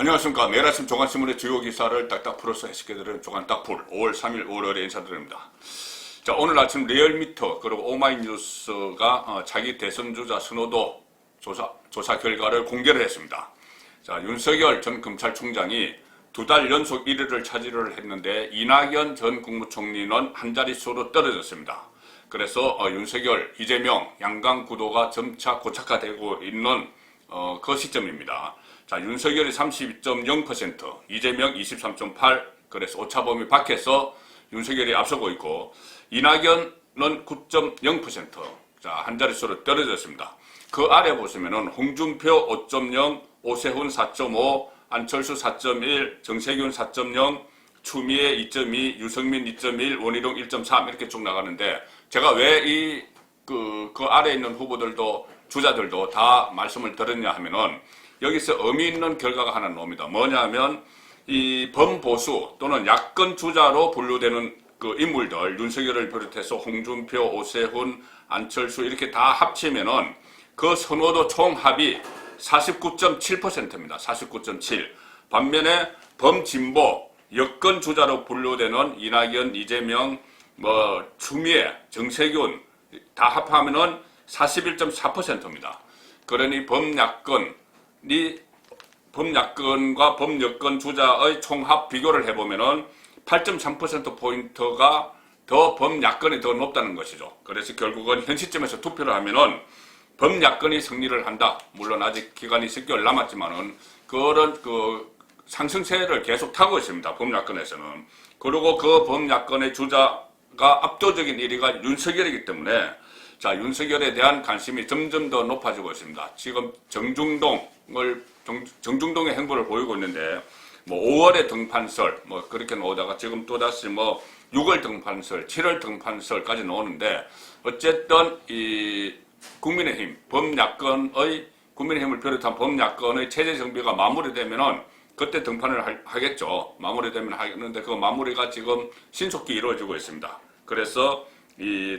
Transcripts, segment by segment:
안녕하십니까. 매일 아침 조간신문의 주요 기사를 딱딱 풀어서 해석해드리는 조간 딱풀 5월 3일 월요일에 인사드립니다. 자, 오늘 아침 리얼미터 그리고 오마이뉴스가 차기 대선주자 선호도 조사 결과를 공개를 했습니다. 자, 윤석열 전 검찰총장이 2달 연속 1위를 차지를 했는데 이낙연 전 국무총리는 한 자릿수로 떨어졌습니다. 그래서 윤석열, 이재명, 양강 구도가 점차 고착화되고 있는 그 시점입니다. 자, 윤석열이 32.0%, 이재명 23.8%, 그래서 오차범위 밖에서 윤석열이 앞서고 있고, 이낙연은 9.0%, 자, 한 자릿수로 떨어졌습니다. 그 아래 보시면은 홍준표 5.0, 오세훈 4.5, 안철수 4.1, 정세균 4.0, 추미애 2.2, 유승민 2.1, 원희룡 1.3 이렇게 쭉 나가는데, 제가 왜 그 아래에 있는 후보들도, 주자들도 다 말씀을 드렸냐 하면은, 여기서 의미 있는 결과가 하나 나옵니다. 뭐냐면 이 범보수 또는 야권 주자로 분류되는 그 인물들, 윤석열을 비롯해서 홍준표, 오세훈, 안철수 이렇게 다 합치면은 그 선호도 총합이 49.7%입니다. 49.7. 반면에 범진보, 여권 주자로 분류되는 이낙연, 이재명, 추미애, 정세균 다 합하면은 41.4%입니다. 그러니 범야권과 범여권 주자의 총합 비교를 해보면은 8.3%포인트가 더 범야권이 더 높다는 것이죠. 그래서 결국은 현 시점에서 투표를 하면은 범야권이 승리를 한다. 물론 아직 기간이 10개월 남았지만은 그런 상승세를 계속 타고 있습니다. 범야권에서는. 그리고 그 범야권의 주자가 압도적인 1위가 윤석열이기 때문에 자, 윤석열에 대한 관심이 점점 더 높아지고 있습니다. 지금 정중동의 행보를 보이고 있는데, 5월에 등판설, 그렇게 나오다가 지금 또다시 6월 등판설, 7월 등판설까지 나오는데, 어쨌든 이 국민의힘, 국민의힘을 비롯한 범야권의 체제 정비가 마무리되면은 그때 등판을 하겠죠. 마무리되면 하겠는데 그 마무리가 지금 신속히 이루어지고 있습니다. 그래서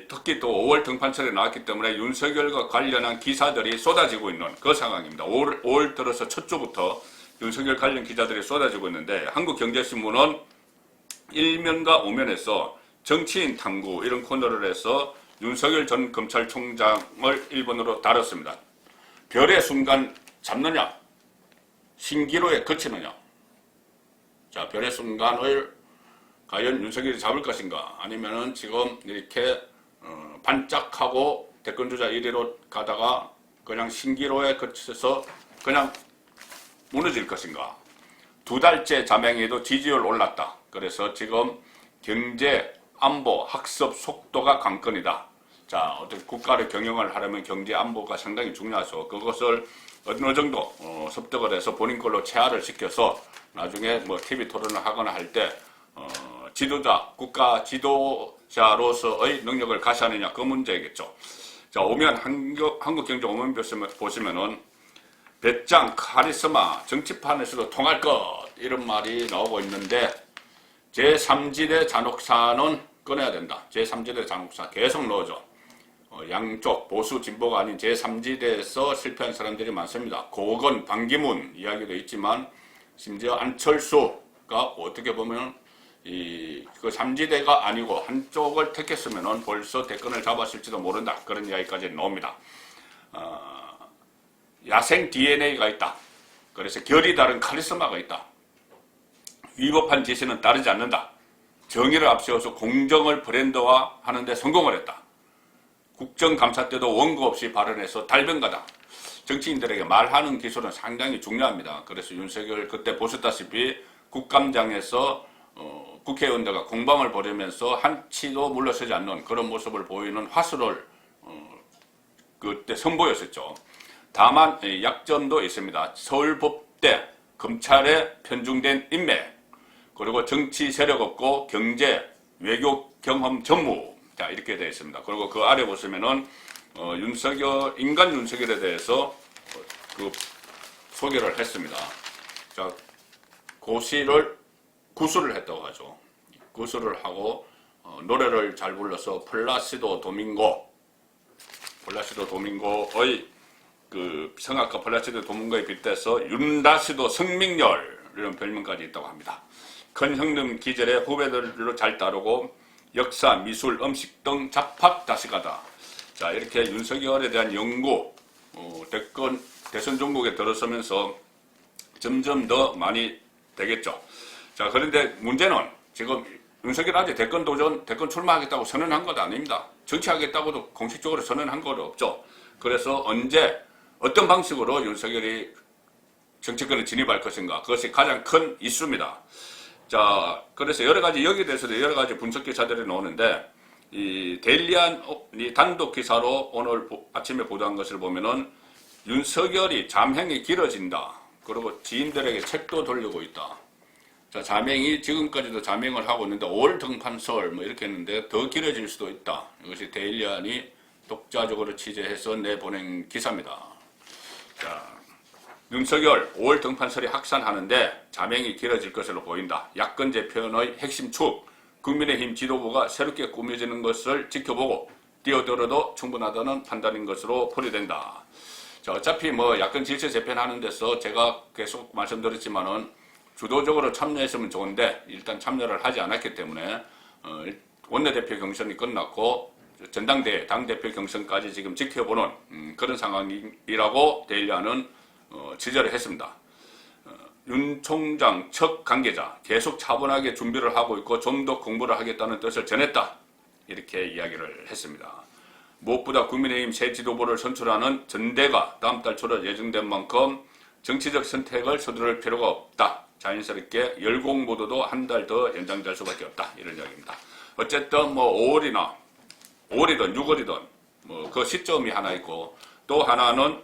특히 또 5월 등판설에 나왔기 때문에 윤석열과 관련한 기사들이 쏟아지고 있는 그 상황입니다. 5월 들어서 첫 주부터 윤석열 관련 기자들이 쏟아지고 있는데 한국경제신문은 1면과 5면에서 정치인 탐구 이런 코너를 해서 윤석열 전 검찰총장을 1번으로 다뤘습니다. 별의 순간 잡느냐? 신기로에 그치느냐? 자, 별의 순간을 과연 윤석열이 잡을 것인가? 아니면은 지금 이렇게 반짝하고 대권주자 1위로 가다가 그냥 신기로에 그쳐서 그냥 무너질 것인가? 2달째 자맹에도 지지율 올랐다. 그래서 지금 경제, 안보, 학습 속도가 관건이다. 자, 어떤 국가를 경영을 하려면 경제, 안보가 상당히 중요하죠. 그것을 어느 정도 습득을 해서 본인 걸로 체화를 시켜서 나중에 TV 토론을 하거나 할 때 국가 지도자로서의 능력을 가시하느냐, 그 문제겠죠. 자, 한국경제 오면 보시면은, 배짱, 카리스마, 정치판에서도 통할 것, 이런 말이 나오고 있는데, 제3지대 잔혹사는 꺼내야 된다. 제3지대 잔혹사 계속 넣어줘. 양쪽, 보수, 진보가 아닌 제3지대에서 실패한 사람들이 많습니다. 고건, 반기문 이야기도 있지만, 심지어 안철수가 어떻게 보면 그 3지대가 아니고 한쪽을 택했으면 벌써 대권을 잡았을지도 모른다. 그런 이야기까지 나옵니다. 야생 DNA가 있다. 그래서 결이 다른 카리스마가 있다. 위법한 지시는 따르지 않는다. 정의를 앞세워서 공정을 브랜드화 하는데 성공을 했다. 국정감사 때도 원고 없이 발언해서 달변가다. 정치인들에게 말하는 기술은 상당히 중요합니다. 그래서 윤석열 그때 보셨다시피 국감장에서 국회의원들과 공방을 벌이면서 한치도 물러서지 않는 그런 모습을 보이는 화수를 그때 선보였었죠. 다만 약점도 있습니다. 서울법대, 검찰에 편중된 인맥, 그리고 정치 세력 없고 경제, 외교 경험 전무, 자, 이렇게 되어 있습니다. 그리고 그 아래 보시면은 인간 윤석열에 대해서 소개를 했습니다. 자, 구술을 했다고 하죠. 구술을 하고 노래를 잘 불러서 플라시도 도밍고의 그 성악가 플라치드 도문가에 빗대서 윤다시도 성명열 이런 별명까지 있다고 합니다. 큰 형님 기절에 후배들로 잘 따르고 역사, 미술, 음식 등 잡학다식하다. 자, 이렇게 윤석열에 대한 연구, 대선 종목에 들어서면서 점점 더 많이 되겠죠. 자, 그런데 문제는 지금 윤석열 아직 대권 출마하겠다고 선언한 것도 아닙니다. 정치하겠다고도 공식적으로 선언한 것도 없죠. 그래서 언제, 어떤 방식으로 윤석열이 정치권에 진입할 것인가, 그것이 가장 큰 이슈입니다. 자, 그래서 여기에 대해서도 여러 가지 분석 기사들이 나오는데, 이 데일리안이 단독 기사로 오늘 아침에 보도한 것을 보면은 윤석열이 잠행이 길어진다. 그리고 지인들에게 책도 돌리고 있다. 자, 자명이 지금까지도 자명을 하고 있는데 5월 등판설 뭐 이렇게 했는데 더 길어질 수도 있다. 이것이 데일리안이 독자적으로 취재해서 내보낸 기사입니다. 자, 윤석열 5월 등판설이 확산하는데 자명이 길어질 것으로 보인다. 야권 재편의 핵심 축, 국민의힘 지도부가 새롭게 꾸며지는 것을 지켜보고 뛰어들어도 충분하다는 판단인 것으로 풀이된다. 자, 어차피 뭐 야권 질서 재편하는 데서 제가 계속 말씀드렸지만은 주도적으로 참여했으면 좋은데 일단 참여를 하지 않았기 때문에 원내대표 경선이 끝났고 전당대회, 당대표 경선까지 지금 지켜보는 그런 상황이라고 데일리안은 지적을 했습니다. 윤 총장 첫 관계자 계속 차분하게 준비를 하고 있고 좀 더 공부를 하겠다는 뜻을 전했다. 이렇게 이야기를 했습니다. 무엇보다 국민의힘 새 지도부를 선출하는 전대가 다음 달 초로 예정된 만큼 정치적 선택을 서두를 필요가 없다. 자연스럽게 열공 모드도 한 달 더 연장될 수밖에 없다. 이런 이야기입니다. 어쨌든 뭐 5월이든 6월이든 뭐 그 시점이 하나 있고 또 하나는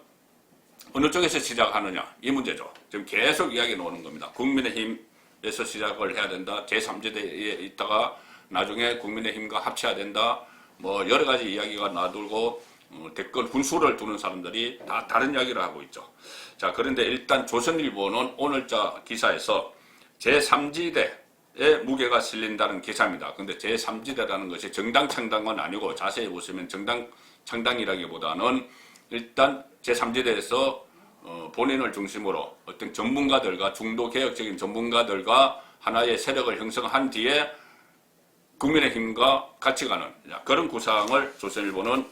어느 쪽에서 시작하느냐 이 문제죠. 지금 계속 이야기 나오는 겁니다. 국민의힘에서 시작을 해야 된다. 제3지대에 있다가 나중에 국민의힘과 합쳐야 된다. 뭐 여러 가지 이야기가 나돌고 대권 훈수를 두는 사람들이 다 다른 이야기를 하고 있죠. 자, 그런데 일단 조선일보는 오늘자 기사에서 제3지대에 무게가 실린다는 기사입니다. 근데 제3지대라는 것이 정당 창당은 아니고 자세히 보시면 정당 창당이라기보다는 일단 제3지대에서 본인을 중심으로 어떤 전문가들과 중도 개혁적인 전문가들과 하나의 세력을 형성한 뒤에 국민의힘과 같이 가는 그런 구상을 조선일보는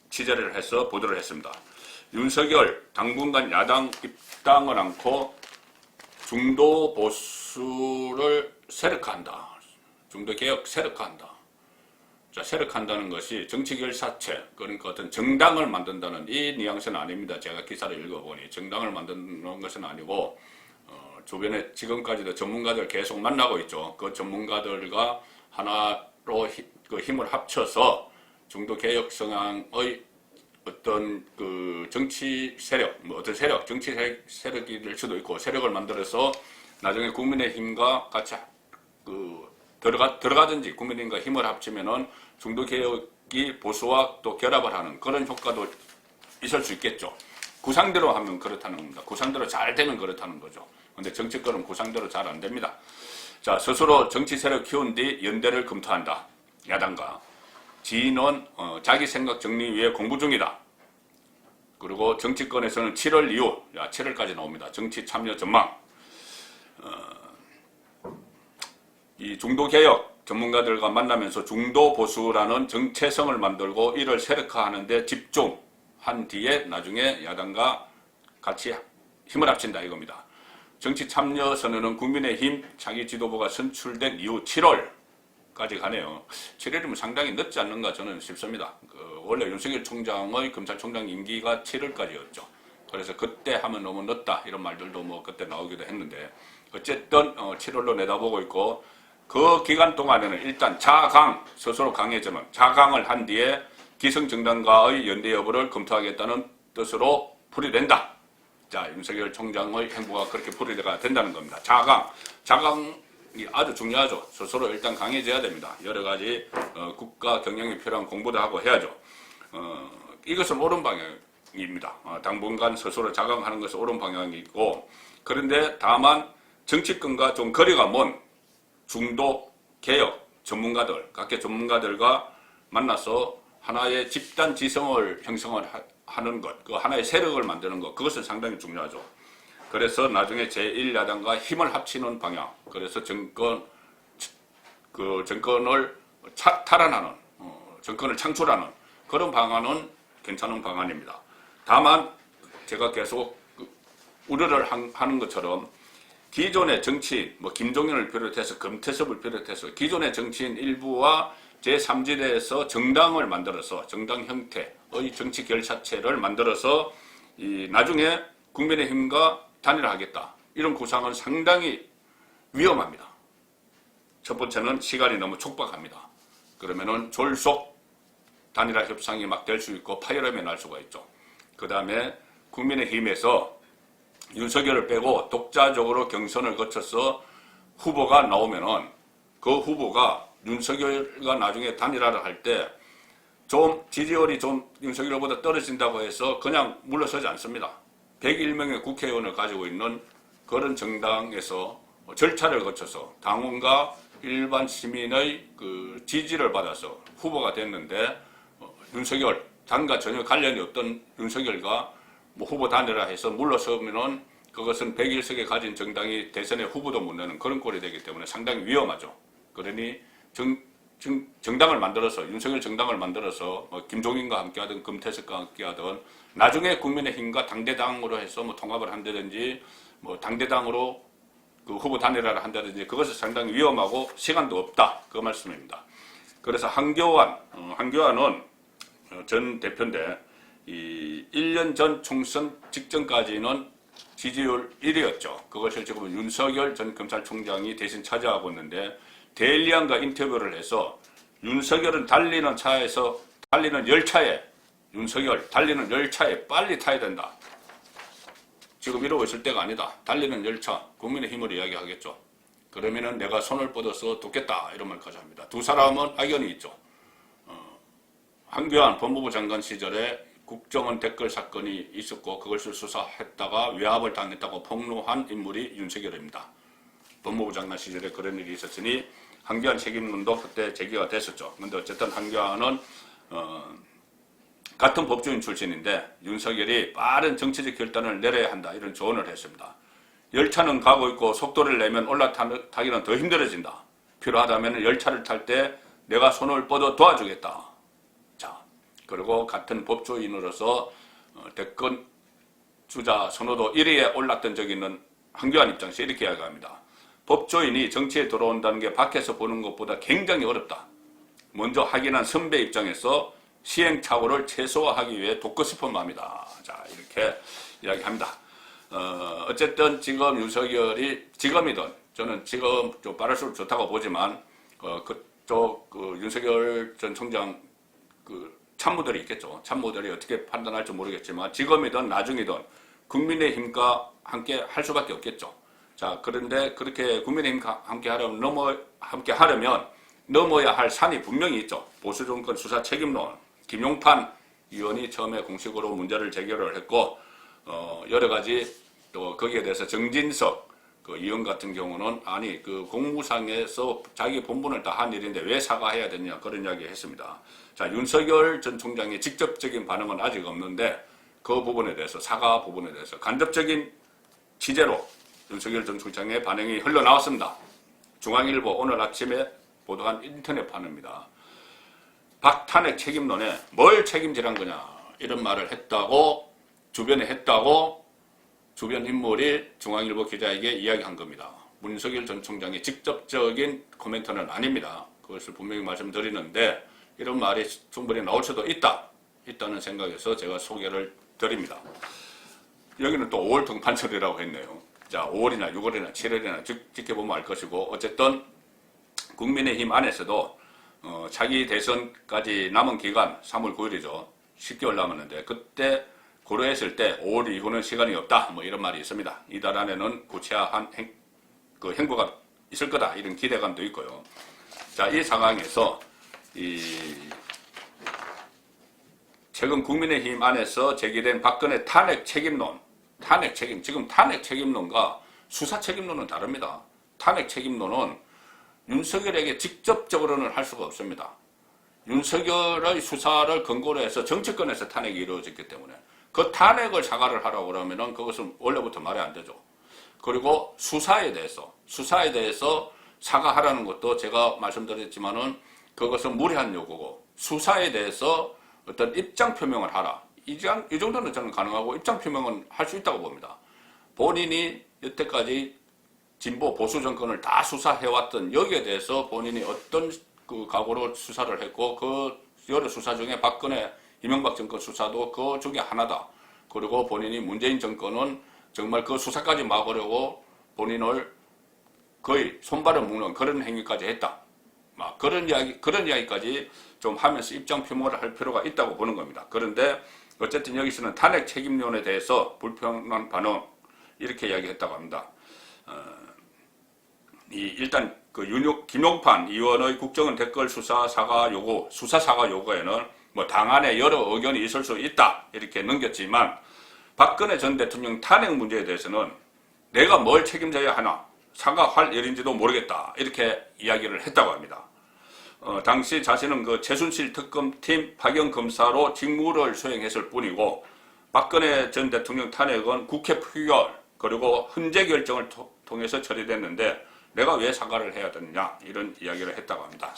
취재를 해서 보도를 했습니다. 윤석열 당분간 야당 입당을 않고 중도 보수를 세력화한다. 중도 개혁 세력화한다. 자, 세력한다는 것이 정치결사체, 그러니까 어떤 정당을 만든다는 이 뉘앙스는 아닙니다. 제가 기사를 읽어보니 정당을 만드는 것은 아니고 주변에 지금까지도 전문가들 계속 만나고 있죠. 그 전문가들과 하나로 힘을 합쳐서 중도 개혁 성향의 어떤 그 정치 세력, 뭐 어떤 세력, 정치 세력이 될 수도 있고 세력을 만들어서 나중에 국민의힘과 같이 들어가든지 국민의힘과 힘을 합치면은 중도 개혁이 보수와 또 결합을 하는 그런 효과도 있을 수 있겠죠. 구상대로 하면 그렇다는 겁니다. 구상대로 잘 되면 그렇다는 거죠. 근데 정치권은 구상대로 잘 안 됩니다. 자, 스스로 정치 세력 키운 뒤 연대를 검토한다. 야당과. 지인은 자기 생각 정리 위해 공부 중이다. 그리고 정치권에서는 7월 이후, 7월까지 나옵니다. 정치 참여 전망. 이 중도 개혁 전문가들과 만나면서 중도 보수라는 정체성을 만들고 이를 세력화하는 데 집중한 뒤에 나중에 야당과 같이 힘을 합친다 이겁니다. 정치 참여 선언은 국민의힘 차기 지도부가 선출된 이후 7월까지 가네요. 7월이면 상당히 늦지 않는가 저는 싶습니다. 원래 윤석열 총장의 검찰총장 임기가 7월까지였죠. 그래서 그때 하면 너무 늦다 이런 말들도 뭐 그때 나오기도 했는데 어쨌든 7월로 내다보고 있고 그 기간 동안에는 일단 자강, 스스로 강해지는 자강을 한 뒤에 기성정당과의 연대 여부를 검토하겠다는 뜻으로 풀이된다. 자, 윤석열 총장의 행보가 그렇게 풀이가 된다는 겁니다. 자강이 아주 중요하죠. 스스로 일단 강해져야 됩니다. 여러 가지 국가 경영에 필요한 공부도 하고 해야죠. 이것은 옳은 방향입니다. 당분간 스스로 자강하는 것은 옳은 방향이고 그런데 다만 정치권과 좀 거리가 먼 중도 개혁 전문가들, 각계 전문가들과 만나서 하나의 집단 지성을 형성을 하는 것, 그 하나의 세력을 만드는 것, 그것은 상당히 중요하죠. 그래서 나중에 제1야당과 힘을 합치는 방향, 그래서 정권을 탈환하는, 정권을 창출하는 그런 방안은 괜찮은 방안입니다. 다만 제가 계속 우려를 하는 것처럼 기존의 정치인, 김종인을 비롯해서 금태섭을 비롯해서 기존의 정치인 일부와 제3지대에서 정당을 만들어서 정당 형태의 정치 결사체를 만들어서 나중에 국민의힘과 단일화하겠다. 이런 구상은 상당히 위험합니다. 첫 번째는 시간이 너무 촉박합니다. 그러면은 졸속 단일화 협상이 막 될 수 있고 파열음이 날 수가 있죠. 그 다음에 국민의힘에서 윤석열을 빼고 독자적으로 경선을 거쳐서 후보가 나오면은 그 후보가 윤석열과 나중에 단일화를 할 때 좀 지지율이 좀 윤석열보다 떨어진다고 해서 그냥 물러서지 않습니다. 101명의 국회의원을 가지고 있는 그런 정당에서 절차를 거쳐서 당원과 일반 시민의 그 지지를 받아서 후보가 됐는데 윤석열, 당과 전혀 관련이 없던 윤석열과 후보 단일화해서 물러서면은 그것은 101석에 가진 정당이 대선에 후보도 못 내는 그런 꼴이 되기 때문에 상당히 위험하죠. 그러니 정당을 만들어서 윤석열 정당을 만들어서 김종인과 함께하든 금태섭과 함께하든 나중에 국민의힘과 당대당으로 해서 통합을 한다든지 당대당으로 그 후보 단일화를 한다든지 그것은 상당히 위험하고 시간도 없다 그 말씀입니다. 그래서 한교안은 전 대표인데 이 1년 전 총선 직전까지는 지지율 1위였죠. 그것을 지금 윤석열 전 검찰총장이 대신 차지하고 있는데 데일리안과 인터뷰를 해서 윤석열은 달리는 열차에 윤석열 달리는 열차에 빨리 타야 된다. 지금 이러고 있을 때가 아니다. 달리는 열차 국민의힘을 이야기하겠죠. 그러면은 내가 손을 뻗어서 돕겠다 이런 말까지 합니다. 두 사람은 악연이 있죠. 한교안 법무부 장관 시절에 국정원 댓글 사건이 있었고 그것을 수사했다가 외압을 당했다고 폭로한 인물이 윤석열입니다. 법무부 장관 시절에 그런 일이 있었으니 한교안 책임론도 그때 제기가 됐었죠. 그런데 어쨌든 한교안은 같은 법조인 출신인데 윤석열이 빠른 정치적 결단을 내려야 한다 이런 조언을 했습니다. 열차는 가고 있고 속도를 내면 올라타기는 더 힘들어진다. 필요하다면 열차를 탈 때 내가 손을 뻗어 도와주겠다. 자, 그리고 같은 법조인으로서 대권 주자 선호도 1위에 올랐던 적이 있는 한교안 입장에서 이렇게 이야기합니다. 법조인이 정치에 들어온다는 게 밖에서 보는 것보다 굉장히 어렵다. 먼저 확인한 선배 입장에서 시행착오를 최소화하기 위해 돕고 싶은 마음이다. 자, 이렇게 이야기합니다. 어쨌든 지금 윤석열이 지금이든 저는 지금 좀 빠를수록 좋다고 보지만 그쪽 윤석열 전 총장 그 참모들이 있겠죠. 참모들이 어떻게 판단할지 모르겠지만 지금이든 나중이든 국민의힘과 함께 할 수밖에 없겠죠. 자, 그런데 그렇게 국민의힘과 함께 하려면 넘어야 할 산이 분명히 있죠. 보수정권 수사 책임론. 김용판 의원이 처음에 공식으로 문제를 제기를 했고 여러 가지 또 거기에 대해서 정진석 그 의원 같은 경우는 아니 그 공무상에서 자기 본분을 다 한 일인데 왜 사과해야 되냐 그런 이야기 했습니다. 자, 윤석열 전 총장의 직접적인 반응은 아직 없는데 그 부분에 대해서 사과 부분에 대해서 간접적인 취재로 윤석열 전 총장의 반응이 흘러나왔습니다. 중앙일보 오늘 아침에 보도한 인터넷판입니다. 박탄핵 책임론에 뭘 책임지란 거냐 이런 말을 했다고 주변에 했다고 주변 인물이 중앙일보 기자에게 이야기한 겁니다. 문석열 전 총장의 직접적인 코멘트는 아닙니다. 그것을 분명히 말씀드리는데 이런 말이 충분히 나올 수도 있다는 생각에서 제가 소개를 드립니다. 여기는 또 5월 등판설이라고 했네요. 자, 5월이나 6월이나 7월이나 지켜보면 알 것이고 어쨌든 국민의힘 안에서도 차기 대선까지 남은 기간 3월 9일이죠. 10개월 남았는데 그때 고려했을 때 5월 이후는 시간이 없다 이런 말이 있습니다. 이달 안에는 구체화한 행보가 있을 거다 이런 기대감도 있고요. 자, 이 상황에서 최근 국민의힘 안에서 제기된 박근혜 탄핵 책임론, 지금 탄핵 책임론과 수사 책임론은 다릅니다. 탄핵 책임론은 윤석열에게 직접적으로는 할 수가 없습니다. 윤석열의 수사를 근거로 해서 정치권에서 탄핵이 이루어졌기 때문에 그 탄핵을 사과를 하라고 그러면은 그것은 원래부터 말이 안 되죠. 그리고 수사에 대해서 사과하라는 것도 제가 말씀드렸지만은 그것은 무리한 요구고, 수사에 대해서 어떤 입장 표명을 하라. 이 정도는 저는 가능하고 입장 표명은 할 수 있다고 봅니다. 본인이 여태까지 진보 보수 정권을 다 수사해왔던 여기에 대해서 본인이 어떤 그 각오로 수사를 했고, 그 여러 수사 중에 박근혜, 이명박 정권 수사도 그 중에 하나다. 그리고 본인이 문재인 정권은 정말 그 수사까지 막으려고 본인을 거의 손발을 묶는 그런 행위까지 했다. 막 그런 이야기까지 좀 하면서 입장 표명을 할 필요가 있다고 보는 겁니다. 그런데 어쨌든 여기서는 탄핵 책임론에 대해서 불편한 반응 이렇게 이야기했다고 합니다. 일단 그 김용판 의원의 국정원 댓글 수사 사과 요구에는 뭐 당 안에 여러 의견이 있을 수 있다 이렇게 넘겼지만, 박근혜 전 대통령 탄핵 문제에 대해서는 내가 뭘 책임져야 하나 사과할 일인지도 모르겠다 이렇게 이야기를 했다고 합니다. 당시 자신은 그 최순실 특검팀 파견 검사로 직무를 수행했을 뿐이고, 박근혜 전 대통령 탄핵은 국회 표결 그리고 헌재 결정을 통해서 처리됐는데 내가 왜 사과를 해야 되느냐 이런 이야기를 했다고 합니다.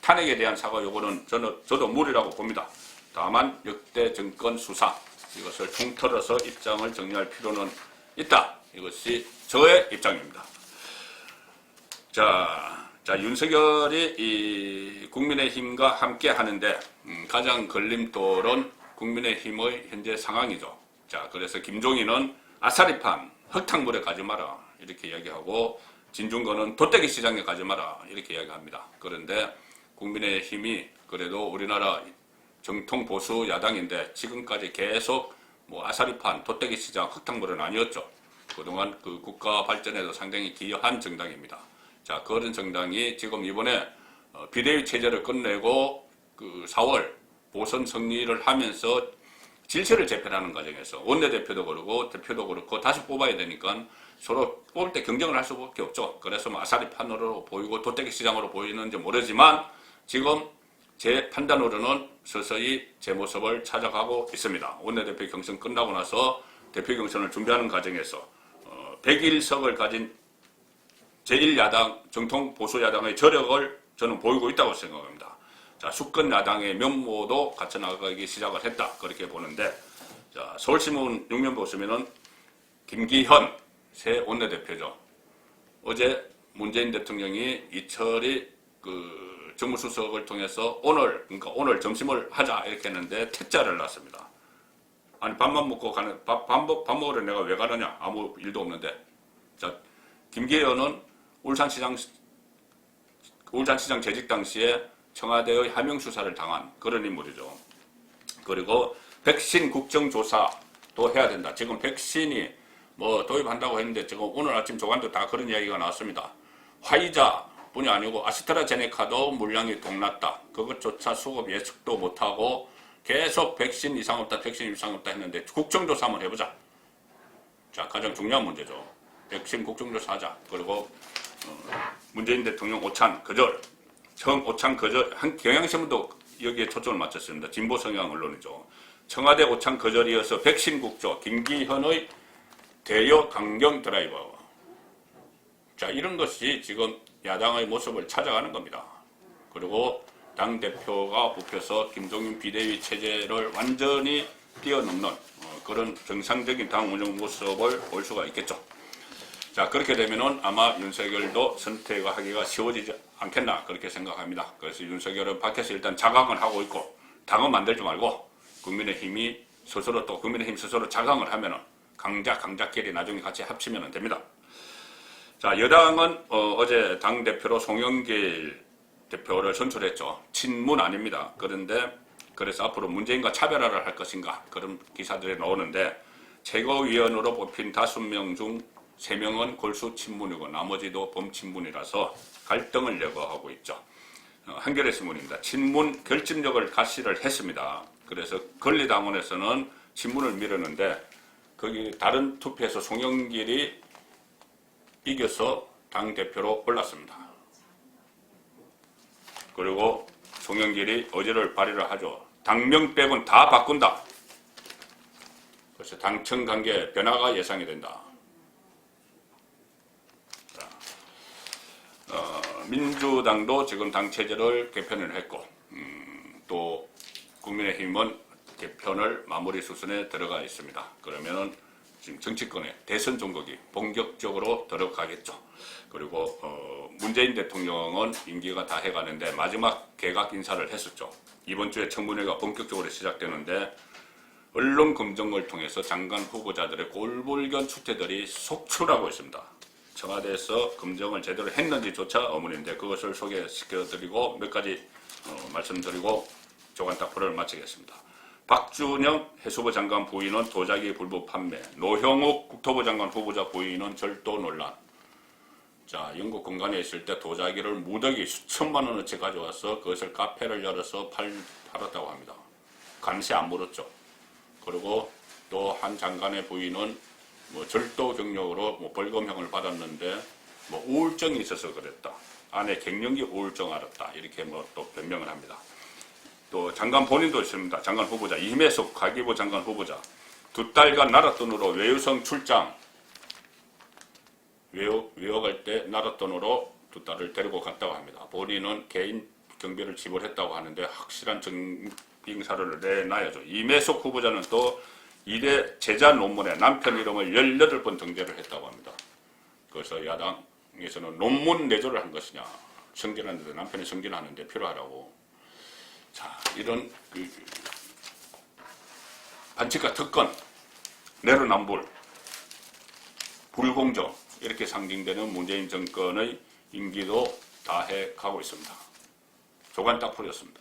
탄핵에 대한 사과 요구는 저도 무리라고 봅니다. 다만 역대 정권 수사 이것을 통틀어서 입장을 정리할 필요는 있다. 이것이 저의 입장입니다. 자, 윤석열이 이 국민의힘과 함께 하는데 가장 걸림돌은 국민의힘의 현재 상황이죠. 자, 그래서 김종인은 아사리판 흙탕물에 가지 마라 이렇게 이야기하고, 진중권은 돗대기 시장에 가지 마라 이렇게 이야기합니다. 그런데 국민의힘이 그래도 우리나라 정통 보수 야당인데 지금까지 계속 뭐 아사리판, 돗대기 시장, 흙탕물은 아니었죠. 그동안 그 국가 발전에도 상당히 기여한 정당입니다. 자, 그런 정당이 지금 이번에 비대위 체제를 끝내고 그 4월 보선 승리를 하면서 질서를 재편하는 과정에서 원내대표도 그렇고 대표도 그렇고 다시 뽑아야 되니까 서로 뽑을 때 경쟁을 할 수밖에 없죠. 그래서 뭐 아사리판으로 보이고 돗대기 시장으로 보이는지 모르지만 지금 제 판단으로는 서서히 제 모습을 찾아가고 있습니다. 원내대표 경선 끝나고 나서 대표 경선을 준비하는 과정에서 101석을 가진 제1야당 정통 보수야당의 저력을 저는 보이고 있다고 생각합니다. 자, 수권 야당의 면모도 갖춰 나가기 시작을 했다 그렇게 보는데, 자, 서울신문 6면 보시면은 김기현 새 원내대표죠. 어제 문재인 대통령이 이철이 그 정무수석을 통해서 그러니까 오늘 점심을 하자 이렇게 했는데 퇴짜를 놨습니다. 아니 밥만 먹고 가는 밥 먹으러 내가 왜 가느냐, 아무 일도 없는데. 자, 김기현은 울산시장 재직 당시에 청와대의 하명 수사를 당한 그런 인물이죠. 그리고 백신 국정조사도 해야 된다. 지금 백신이 뭐 도입한다고 했는데 지금 오늘 아침 조간도 다 그런 이야기가 나왔습니다. 화이자뿐이 아니고 아스트라제네카도 물량이 동났다. 그것조차 수급 예측도 못하고 계속 백신 이상 없다 했는데 국정조사 한번 해보자. 자, 가장 중요한 문제죠. 백신 국정조사 하자. 그리고 문재인 대통령 오찬 거절, 오찬 거절, 경향신문도 여기에 초점을 맞췄습니다. 진보 성향 언론이죠. 청와대 오찬 거절이어서 백신 국조, 김기현의 대여 강경 드라이버. 자, 이런 것이 지금 야당의 모습을 찾아가는 겁니다. 그리고 당대표가 뽑혀서 김종인 비대위 체제를 완전히 뛰어넘는 그런 정상적인 당 운영 모습을 볼 수가 있겠죠. 자, 그렇게 되면은 아마 윤석열도 선택하기가 쉬워지지 않겠나 그렇게 생각합니다. 그래서 윤석열은 밖에서 일단 자강을 하고 있고, 당은 만들지 말고 국민의힘 스스로 자강을 하면은 강자끼리 나중에 같이 합치면 됩니다. 자, 여당은 어제 당대표로 송영길 대표를 선출했죠. 친문 아닙니다. 그래서 앞으로 문재인과 차별화를 할 것인가 그런 기사들이 나오는데, 최고위원으로 뽑힌 5명 중 3명은 골수 친문이고 나머지도 범친문이라서 갈등을 예고하고 있죠. 한겨레 신문입니다. 친문 결집력을 가시를 했습니다. 그래서 권리당원에서는 친문을 밀었는데 거기 다른 투표에서 송영길이 이겨서 당대표로 올랐습니다. 그리고 송영길이 의지를 발휘를 하죠. 당명 빼곤 다 바꾼다. 그래서 당청 관계 변화가 예상이 된다. 민주당도 지금 당 체제를 개편을 했고, 또 국민의힘은 개편을 마무리 수순에 들어가 있습니다. 그러면은 지금 정치권의 대선 종국이 본격적으로 들어가겠죠. 그리고 문재인 대통령은 임기가 다 해가는데 마지막 개각 인사를 했었죠. 이번 주에 청문회가 본격적으로 시작되는데 언론 검증을 통해서 장관 후보자들의 꼴불견 추태들이 속출하고 있습니다. 청와대에서 검증을 제대로 했는지조차 의문인데 그것을 소개시켜드리고 몇 가지 말씀드리고 조간딱풀을 마치겠습니다. 박준영 해수부 장관 부인은 도자기 불법 판매, 노형욱 국토부 장관 후보자 부인은 절도 논란. 자, 영국 공간에 있을 때 도자기를 무더기 수천만 원어치 가져와서 그것을 카페를 열어서 팔았다고 합니다. 감시 안 물었죠. 그리고 또 한 장관의 부인은 절도 경력으로 벌금형을 받았는데 우울증이 있어서 그랬다. 아내 갱년기 우울증 앓았다. 이렇게 또 변명을 합니다. 또 장관 본인도 있습니다. 장관 후보자 임혜숙 과기부 장관 후보자 2달간 나라 돈으로 외유성 출장 외워갈 때 나라 돈으로 2딸을 데리고 갔다고 합니다. 본인은 개인 경비를 지불했다고 하는데 확실한 증빙사를 내놔야죠. 임혜숙 후보자는 또 이대 제자 논문에 남편 이름을 18번 등재를 했다고 합니다. 그래서 야당에서는 논문 내조를 한 것이냐. 승진하는데 남편이 승진하는데 필요하라고. 자, 이런 반칙과 특권, 내로남불, 불공정 이렇게 상징되는 문재인 정권의 임기도 다해 가고 있습니다. 조간딱풀이었습니다.